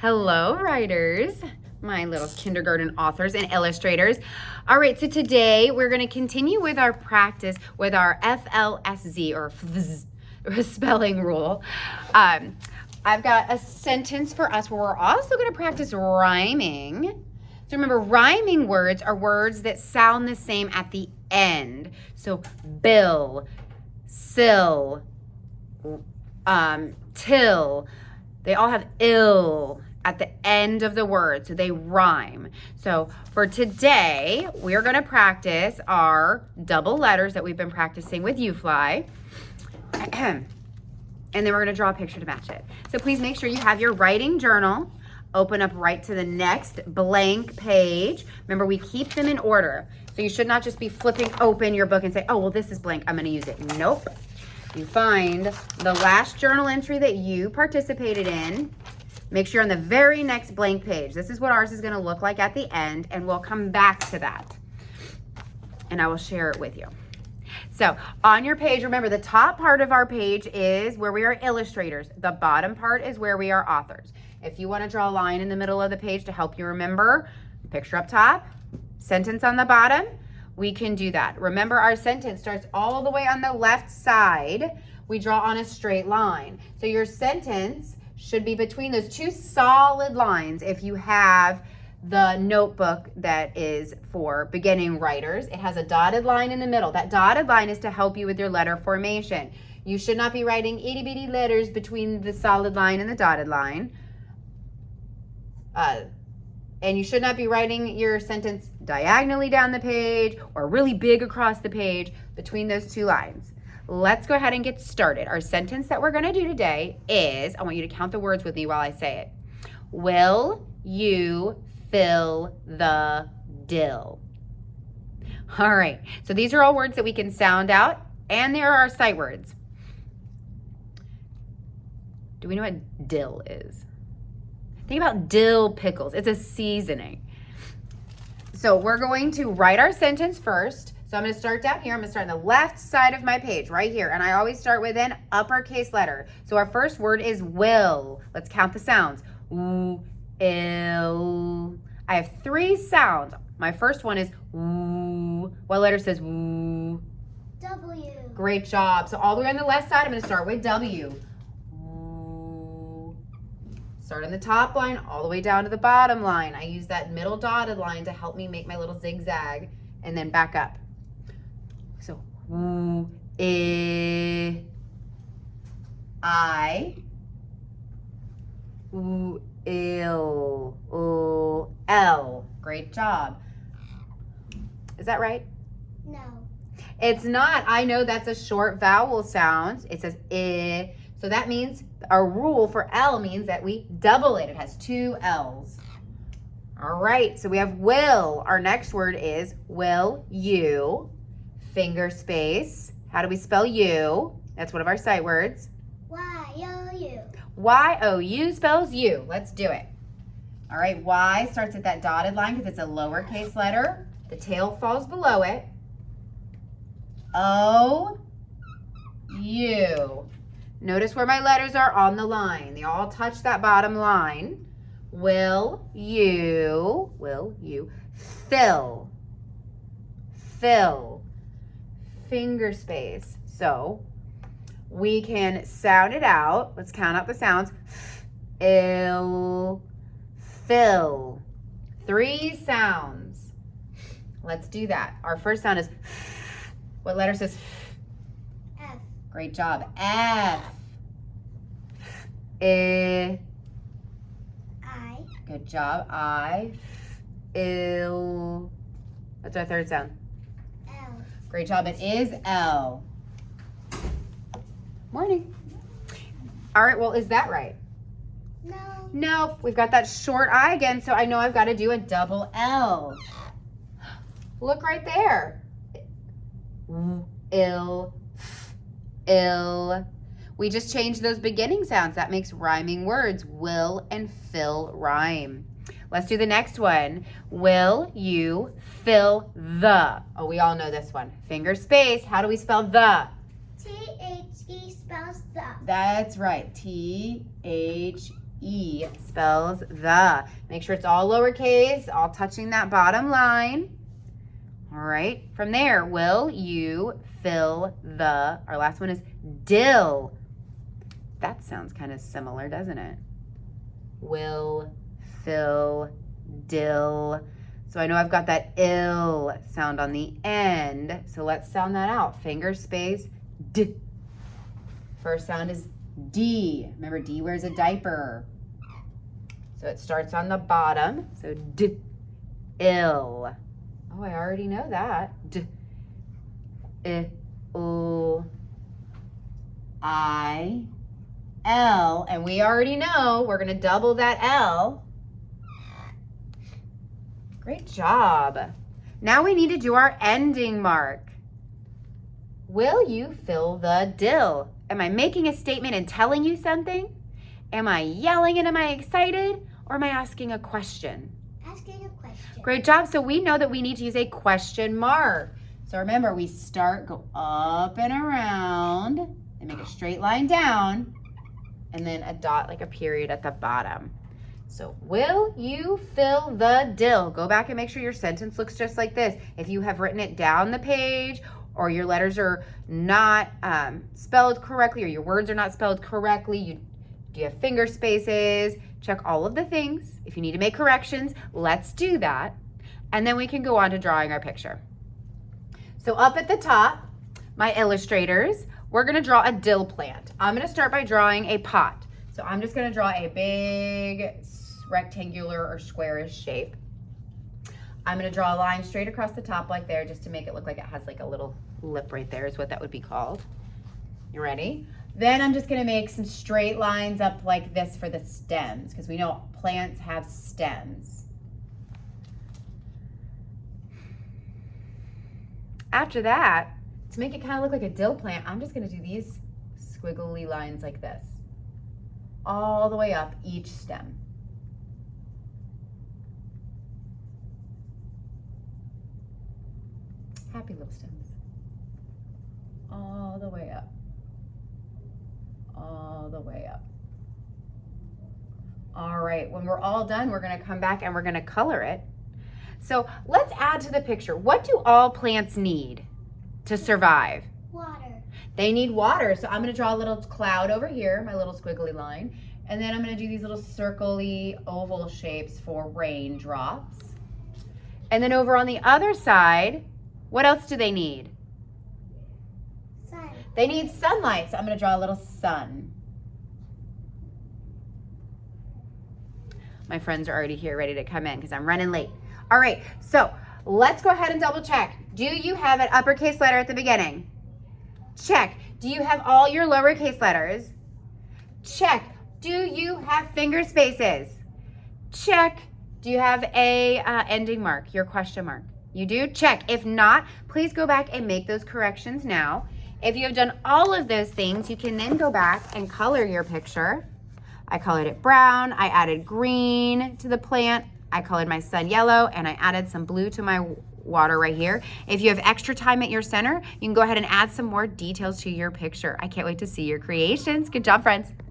Hello, writers, my little kindergarten authors and illustrators. All right, so today we're going to continue with our practice with our FLSZ or FZ spelling rule. I've got a sentence for us where we're also going to practice rhyming. So remember, rhyming words are words that sound the same at the end. So bill, sill, till, they all have ill at the end of the word, so they rhyme. So for today, we're going to practice our double letters that we've been practicing with UFly. And then we're going to draw a picture to match it. So please make sure you have your writing journal. Open up right to the next blank page. Remember, we keep them in order. So you should not just be flipping open your book and say, oh, well, this is blank, I'm going to use it. Nope. You find the last journal entry that you participated in. Make sure you're on the very next blank page. This is what ours is going to look like at the end, and we'll come back to that. And I will share it with you. So on your page, remember the top part of our page is where we are illustrators. The bottom part is where we are authors. If you want to draw a line in the middle of the page to help you remember, picture up top, sentence on the bottom, we can do that. Remember, our sentence starts all the way on the left side. We draw on a straight line. So your sentence should be between those two solid lines if you have the notebook that is for beginning writers. It has a dotted line in the middle. That dotted line is to help you with your letter formation. You should not be writing itty bitty letters between the solid line and the dotted line. And you should not be writing your sentence diagonally down the page or really big across the page between those two lines. Let's go ahead and get started. Our sentence that we're going to do today is, I want you to count the words with me while I say it. Will you fill the dill? All right, so these are all words that we can sound out, and there are sight words. Do we know what dill is? Think about dill pickles. It's a seasoning. So we're going to write our sentence first. So I'm going to start down here. I'm going to start on the left side of my page, right here. And I always start with an uppercase letter. So our first word is will. Let's count the sounds. W, ill. I have three sounds. My first one is w. What letter says w? W. Great job. So all the way on the left side, I'm going to start with W. Start on the top line all the way down to the bottom line. I use that middle dotted line to help me make my little zigzag and then back up. So, w, I, w, ill, o, l. Great job. Is that right? No. It's not. I know that's a short vowel sound. It says I. So that means our rule for L means that we double it. It has two L's. All right, so we have will. Our next word is will you. Finger space. How do we spell you? That's one of our sight words. Y-O-U. Y-O-U spells you. Let's do it. All right, Y starts at that dotted line because it's a lowercase letter. The tail falls below it. O-U. Notice where my letters are on the line. They all touch that bottom line. Will you fill, finger space. So we can sound it out. Let's count out the sounds. Ill, fill. Three sounds. Let's do that. Our first sound is what letter says F. Great job. F. I. Good job. I. Ill. That's our third sound. L. Great job. It is L. Morning. All right, well, is that right? No. Nope. We've got that short I again, so I know I've got to do a double L. Look right there. Ill. Ill. We just changed those beginning sounds. That makes rhyming words. Will and fill rhyme. Let's do the next one. Will you fill the? Oh, we all know this one. Finger space. How do we spell the? T-H-E spells the. That's right. T-H-E. E spells the. Make sure it's all lowercase, all touching that bottom line. All right, from there, will you fill the, our last one is dill. That sounds kind of similar, doesn't it? Will, fill, dill. So I know I've got that ill sound on the end. So let's sound that out. Finger space, D. First sound is D. Remember, D wears a diaper. So it starts on the bottom. So D, ill. Oh, I already know that. D, I, O, I, L. And we already know we're going to double that L. Great job. Now we need to do our ending mark. Will you fill the dill? Am I making a statement and telling you something? Am I yelling and am I excited? Or am I asking a question? Asking a question. Great job. So we know that we need to use a question mark. So remember, we start, go up and around, and make a straight line down, and then a dot like a period at the bottom. So will you fill the dill? Go back and make sure your sentence looks just like this. If you have written it down the page, or your letters are not spelled correctly, or your words are not spelled correctly, do you have finger spaces? Check all of the things. If you need to make corrections, let's do that. And then we can go on to drawing our picture. So up at the top, my illustrators, we're gonna draw a dill plant. I'm gonna start by drawing a pot. So I'm just gonna draw a big rectangular or squarish shape. I'm gonna draw a line straight across the top like there, just to make it look like it has like a little lip right there is what that would be called. You ready? Then I'm just gonna make some straight lines up like this for the stems, because we know plants have stems. After that, to make it kind of look like a dill plant, I'm just gonna do these squiggly lines like this, all the way up each stem. Happy little stems. All the way up. All the way up. All right, when we're all done, we're gonna come back and we're gonna color it. So let's add to the picture. What do all plants need to survive? Water. They need water. So I'm gonna draw a little cloud over here, my little squiggly line. And then I'm gonna do these little circle-y oval shapes for raindrops. And then over on the other side, what else do they need? Sun. They need sunlight, so I'm gonna draw a little sun. My friends are already here ready to come in because I'm running late. All right, so let's go ahead and double check. Do you have an uppercase letter at the beginning? Check. Do you have all your lowercase letters? Check. Do you have finger spaces? Check. Do you have a ending mark, your question mark? You do? Check. If not, please go back and make those corrections now. If you have done all of those things, you can then go back and color your picture. I colored it brown. I added green to the plant. I colored my sun yellow, and I added some blue to my water right here. If you have extra time at your center, you can go ahead and add some more details to your picture. I can't wait to see your creations. Good job, friends.